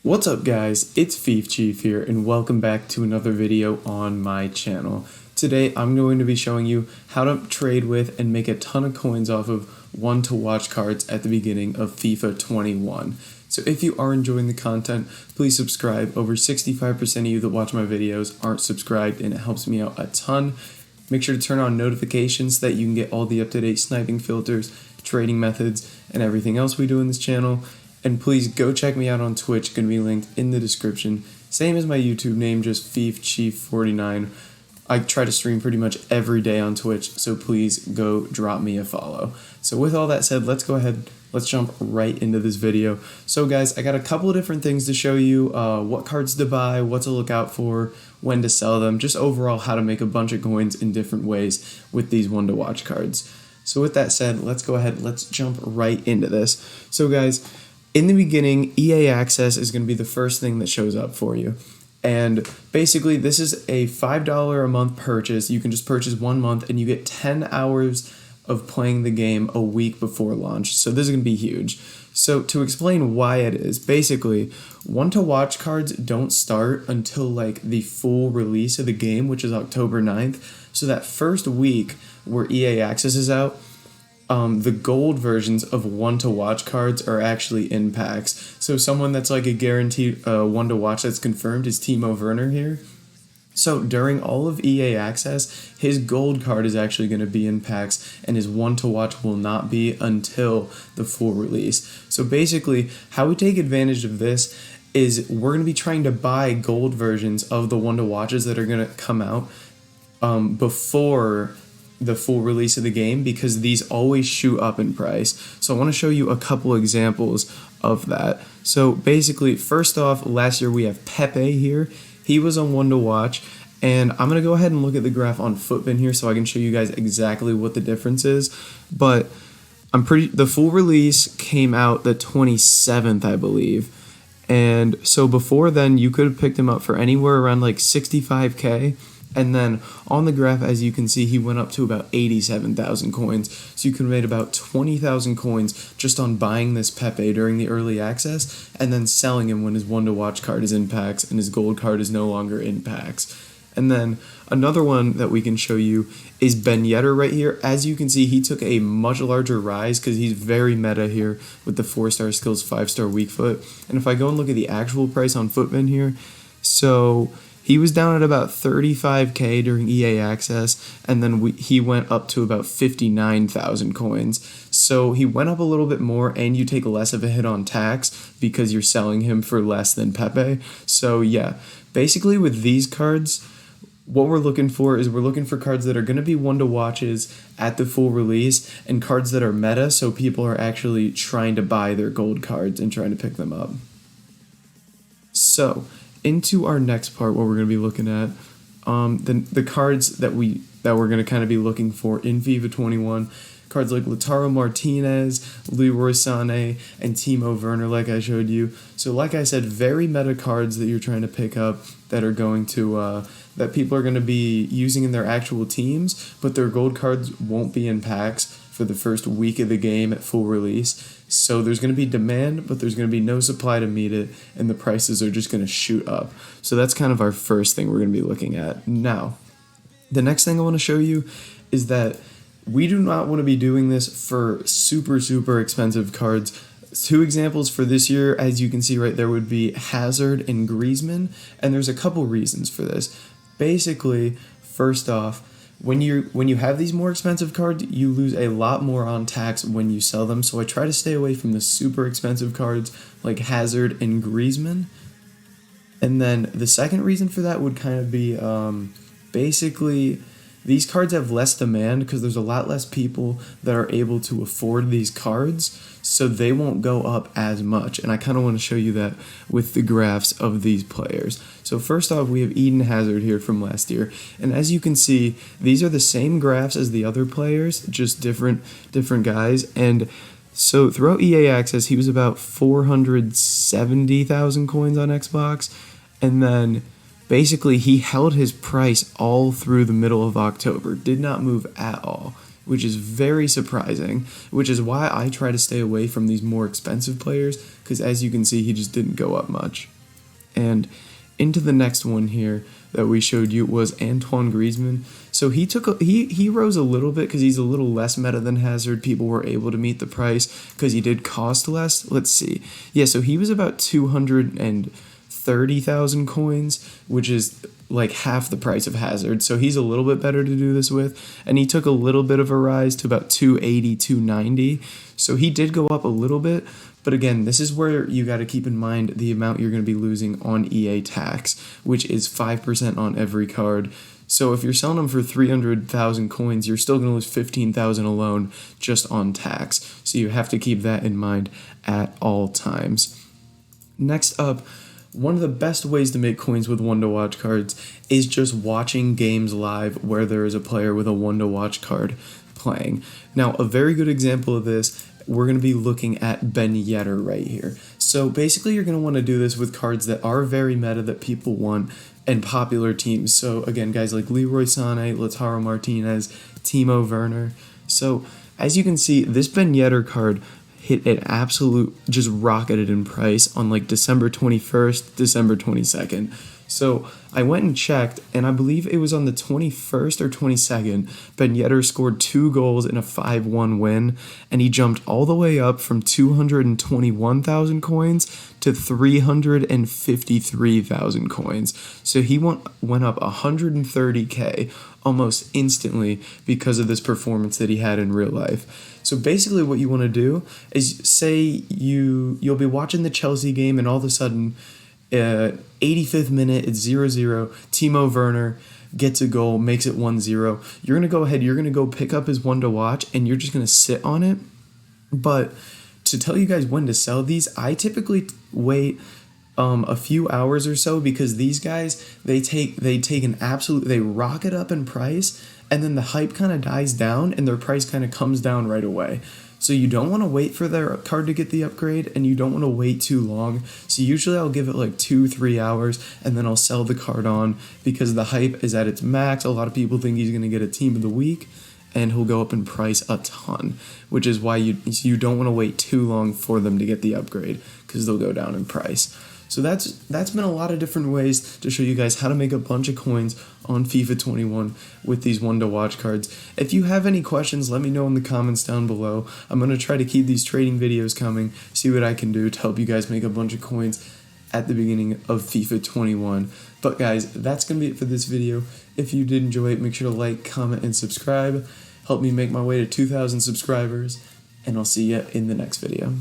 What's up guys, it's Fifa Chief here and welcome back to another video on my channel. Today I'm going to be showing you how to trade with and make a ton of coins off of one to watch cards at the beginning of FIFA 21. So if you are enjoying the content, please subscribe. Over 65% of you that watch my videos aren't subscribed and it helps me out a ton. Make sure to turn on notifications so that you can get all the up-to-date sniping filters, trading methods, and everything else we do in this channel. And please go check me out on Twitch, going to be linked in the description. Same as my YouTube name, just FifChief49. I try to stream pretty much every day on Twitch, so please go drop me a follow. So with all that said, let's go ahead, let's jump right into this video. So guys, I got a couple of different things to show you, what cards to buy, what to look out for, when to sell them, just overall how to make a bunch of coins in different ways with these one to watch cards. So with that said, let's go ahead, let's jump right into this. So guys, in the beginning, EA Access is going to be the first thing that shows up for you. And basically, this is a $5 a month purchase. You can just purchase 1 month and you get 10 hours of playing the game a week before launch. So this is going to be huge. So to explain why it is, basically, one to watch cards don't start until like the full release of the game, which is October 9th. So that first week where EA Access is out, the gold versions of one to watch cards are actually in packs. So someone that's like a guaranteed one to watch that's confirmed is Timo Werner here. So during all of EA Access, his gold card is actually going to be in packs and his one to watch will not be until the full release. So basically, how we take advantage of this is we're going to be trying to buy gold versions of the one to watches that are going to come out before the full release of the game, because these always shoot up in price. So I want to show you a couple examples of that. So basically, first off, last year we have Pepe here. He was on one to watch, and I'm going to go ahead and look at the graph on Footbin here so I can show you guys exactly what the difference is. But the full release came out the 27th, I believe. And so before then, you could have picked him up for anywhere around like 65k. And then on the graph, as you can see, he went up to about 87,000 coins. So you could have made about 20,000 coins just on buying this Pepe during the early access and then selling him when his one to watch card is in packs and his gold card is no longer in packs. And then another one that we can show you is Ben Yedder right here. As you can see, he took a much larger rise because he's very meta here with the 4-star skills, 5-star weak foot. And if I go and look at the actual price on Footbin here, so he was down at about 35k during EA Access, and then he went up to about 59,000 coins. So he went up a little bit more, and you take less of a hit on tax because you're selling him for less than Pepe. So yeah, basically with these cards, what we're looking for is we're looking for cards that are going to be one to watches at the full release and cards that are meta, so people are actually trying to buy their gold cards and trying to pick them up. So into our next part, what we're going to be looking at, the cards that we're going to kind of be looking for in FIFA 21, cards like Lautaro Martinez, Leroy Sané, and Timo Werner, like I showed you. So like I said, very meta cards that you're trying to pick up that are going to that people are going to be using in their actual teams, but their gold cards won't be in packs for the first week of the game at full release. So there's going to be demand, but there's going to be no supply to meet it, and the prices are just going to shoot up. So that's kind of our first thing we're going to be looking at. Now, the next thing I want to show you is that we do not want to be doing this for super expensive cards. 2 examples for this year, as you can see right there, would be Hazard and Griezmann, and there's a couple reasons for this. Basically, first off, when you have these more expensive cards, you lose a lot more on tax when you sell them. So I try to stay away from the super expensive cards like Hazard and Griezmann. And then the second reason for that would kind of be basically these cards have less demand because there's a lot less people that are able to afford these cards, so they won't go up as much. And I kind of want to show you that with the graphs of these players. So first off, we have Eden Hazard here from last year. And as you can see, these are the same graphs as the other players, just different guys. And so throughout EA Access, he was about 470,000 coins on Xbox. And then basically he held his price all through the middle of October, did not move at all. which is very surprising, which is why I try to stay away from these more expensive players, because as you can see, he just didn't go up much. And into the next one here that we showed you was Antoine Griezmann. So he rose a little bit because he's a little less meta than Hazard. People were able to meet the price because he did cost less. Let's see. Yeah, so he was about 230,000 coins, which is like half the price of Hazard. So he's a little bit better to do this with. And he took a little bit of a rise to about 280, 290. So he did go up a little bit. But again, this is where you got to keep in mind the amount you're going to be losing on EA tax, which is 5% on every card. So if you're selling them for 300,000 coins, you're still going to lose 15,000 alone just on tax. So you have to keep that in mind at all times. Next up, one of the best ways to make coins with one-to-watch cards is just watching games live where there is a player with a one-to-watch card playing. Now, a very good example of this, we're going to be looking at Ben Yedder right here. So basically you're going to want to do this with cards that are very meta that people want and popular teams. So again, guys like Leroy Sané, Lautaro Martinez, Timo Werner. So as you can see, this Ben Yedder card hit an absolute, just rocketed in price on like December 21st, December 22nd. So I went and checked, and I believe it was on the 21st or 22nd, Ben Yedder scored 2 goals in a 5-1 win, and he jumped all the way up from 221,000 coins to 353,000 coins. So he went up 130k almost instantly because of this performance that he had in real life. So basically what you want to do is say you'll be watching the Chelsea game, and all of a sudden 85th minute, it's 0-0. Timo Werner gets a goal, makes it 1-0. You're going to go ahead, you're going to go pick up his one to watch, and you're just going to sit on it. But to tell you guys when to sell these, I typically wait a few hours or so, because these guys, they rocket up in price, and then the hype kind of dies down and their price kind of comes down right away. So you don't want to wait for their card to get the upgrade, and you don't want to wait too long. So usually I'll give it like 2-3 hours, and then I'll sell the card on, because the hype is at its max. A lot of people think he's going to get a team of the week, and he'll go up in price a ton, which is why you don't want to wait too long for them to get the upgrade, because they'll go down in price. So that's been a lot of different ways to show you guys how to make a bunch of coins on FIFA 21 with these one-to-watch cards. If you have any questions, let me know in the comments down below. I'm going to try to keep these trading videos coming, see what I can do to help you guys make a bunch of coins at the beginning of FIFA 21. But guys, that's going to be it for this video. If you did enjoy it, make sure to like, comment, and subscribe. Help me make my way to 2,000 subscribers, and I'll see you in the next video.